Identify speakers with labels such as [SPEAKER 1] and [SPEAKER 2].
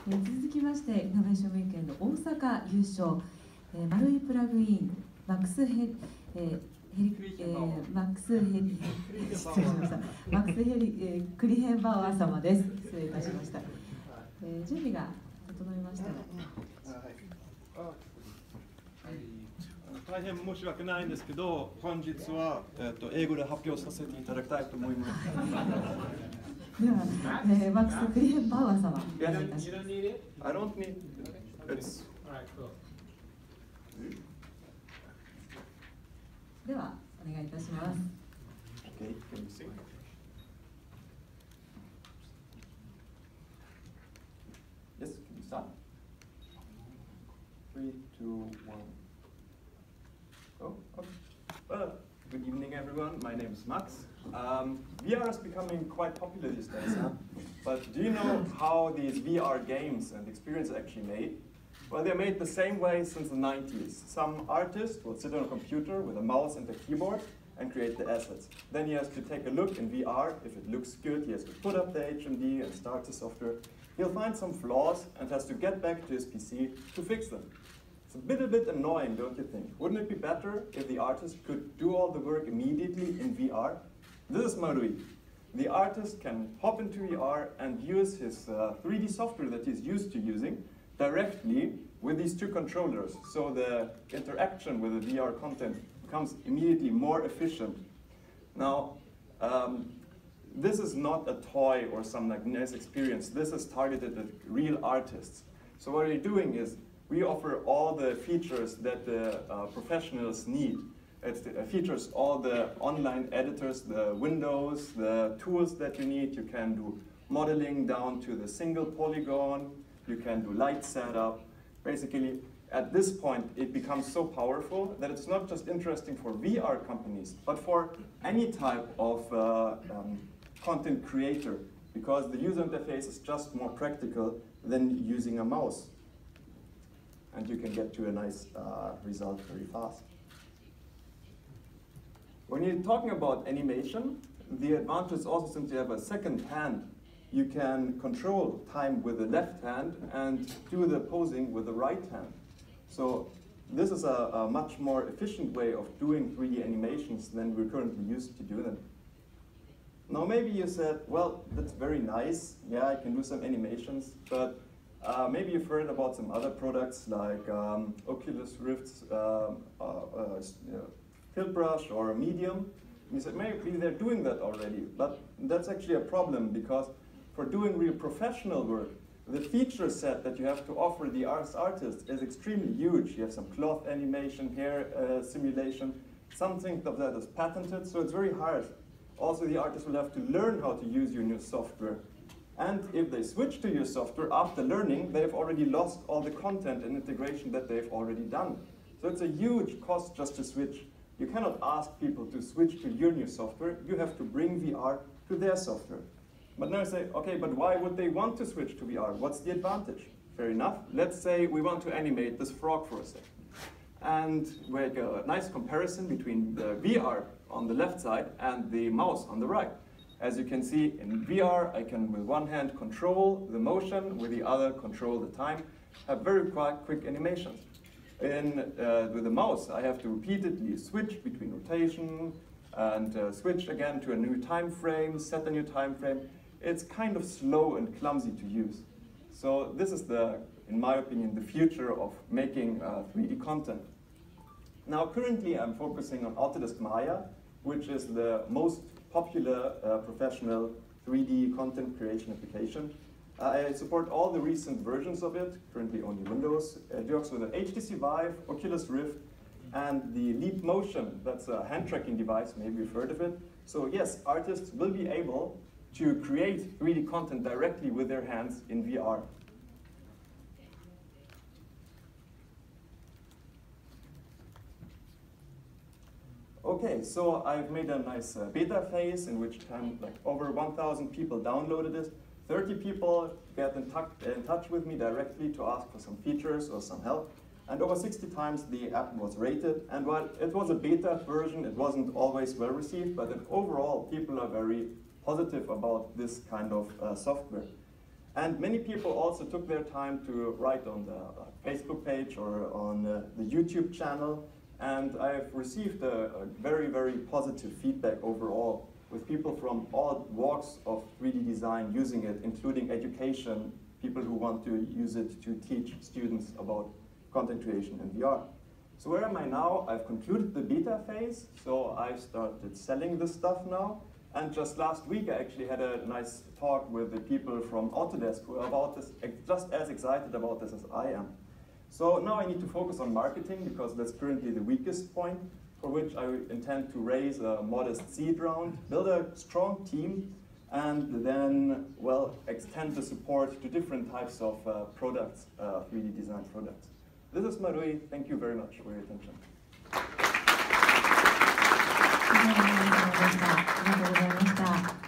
[SPEAKER 1] 続きまして、イノベーションウィークエンド大阪優勝、丸いプラグイン、マックスヘクリヘンバウアー様です。失礼いたしました。準備が整いましたら。
[SPEAKER 2] 大変申し訳ないんですけど、本日は、英語で発表させていただきたいと思います。
[SPEAKER 1] では、マックス・クリヘンバウアー様、お願いいたします。
[SPEAKER 2] I don't need it.
[SPEAKER 1] では、お願いいたします。
[SPEAKER 2] Okay, can you see? Yes, can you start? 3, 2, 1. Oh, okay. Good evening, everyone. My name is Max. VR is becoming quite popular these days, huh? But do you know how these VR games and experiences are actually made? Well, they're made the same way since the 90s. Some artist will sit on a computer with a mouse and a keyboard and create the assets. Then he has to take a look in VR. If it looks good, he has to put up the HMD and start the software. He'll find some flaws and has to get back to his PC to fix them. It's a bit annoying, don't you think? Wouldn't it be better if the artist could do all the work immediately in VR? This is Marui. The artist can hop into VR and use his 3D software that he's used to using directly with these two controllers. So the interaction with the VR content becomes immediately more efficient. Now, this is not a toy or some like nice experience. This is targeted at real artists. So what we're doing is we offer all the features that the professionals need. It features all the online editors, the windows, the tools that you need. You can do modeling down to the single polygon. You can do light setup. Basically, at this point, it becomes so powerful that it's not just interesting for VR companies, but for any type of content creator, because the user interface is just more practical than using a mouse. And you can get to a nice result very fast. When you're talking about animation, the advantage is also, since you have a second hand, you can control time with the left hand and do the posing with the right hand. So this is a much more efficient way of doing 3D animations than we're currently used to do them. Now maybe you said, well, that's very nice. Yeah, I can do some animations, but maybe you've heard about some other products like Oculus Rift's Tilt Brush or Medium. And you said, maybe they're doing that already, but that's actually a problem, because for doing real professional work, the feature set that you have to offer the artist is extremely huge. You have some cloth animation, hair simulation, something of that is patented, so it's very hard. Also, the artist will have to learn how to use your new software. And if they switch to your software after learning, they've already lost all the content and integration that they've already done. So it's a huge cost just to switch. You cannot ask people to switch to your new software. You have to bring VR to their software. But now I say, okay, but why would they want to switch to VR? What's the advantage? Fair enough. Let's say we want to animate this frog for a second. And we make a nice comparison between the VR on the left side and the mouse on the right. As you can see, in VR, I can with one hand control the motion, with the other control the time, have very quick animations. With the mouse, I have to repeatedly switch between rotation and switch again to a new time frame, set a new time frame. It's kind of slow and clumsy to use. So this is, in my opinion, the future of making 3D content. Now, currently, I'm focusing on Autodesk Maya, which is the most popular professional 3D content creation application. I support all the recent versions of it, currently only Windows. It works with an HTC Vive, Oculus Rift, and the Leap Motion. That's a hand tracking device, maybe you've heard of it. So yes, artists will be able to create 3D content directly with their hands in VR. Okay, so I've made a nice beta phase in which over 1,000 people downloaded it. 30 people get in touch with me directly to ask for some features or some help. And over 60 times the app was rated. And while it was a beta version, it wasn't always well received, but overall people are very positive about this kind of software. And many people also took their time to write on the Facebook page or on the YouTube channel. And I've received a very, very positive feedback overall, with people from all walks of 3D design using it, including education, people who want to use it to teach students about content creation in VR. So where am I now? I've concluded the beta phase, so I've started selling this stuff now. And just last week, I actually had a nice talk with the people from Autodesk who are about this, just as excited about this as I am. So now I need to focus on marketing, because that's currently the weakest point, for which I intend to raise a modest seed round, build a strong team, and then, well, extend the support to different types of products, 3D design products. This is Marui. Thank you very much for your attention.
[SPEAKER 1] ありがとうございました。